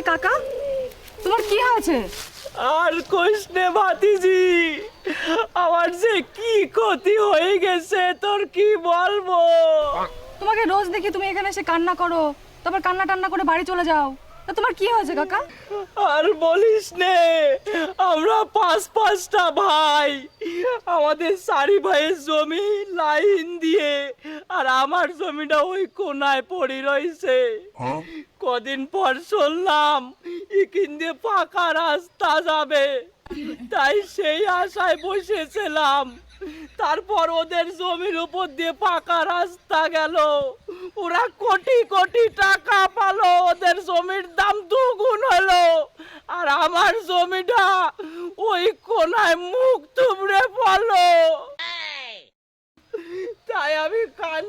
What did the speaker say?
কাকা, তোমার কি হয়েছে? আর কৃষ্ণে ভাতিজি, আমার যে কি ক্ষতি হয়ে গেছে তোর কি বলবো। তোমাকে রোজ দেখি তুমি এখানে এসে কান্না করো, তারপর কান্না টান্না করে বাড়ি চলে যাও। তা তোমার কি হয়েছে কাকা? আর বলিস নে, আমরা পাঁচটা ভাই, আমাদের চারি ভাইয়ের জমি লাইন দিয়ে, আর আমার জমিটা ওই কোনায় পড়ে রয়েছে। কদিন পর শুনলাম এখান দিয়ে পাকা রাস্তা যাবে, তাই সেই আশায় বসেছিলাম। তারপর ওদের জমির উপর দিয়ে পাকা রাস্তা গেল, ওরা কোটি কোটি টাকা পালো, ওদের জমির দাম দুগুণ হলো, আর আমার জমিটা ওই কোনায় মুখ থুবড়ে পড়লো। তাই আমি কান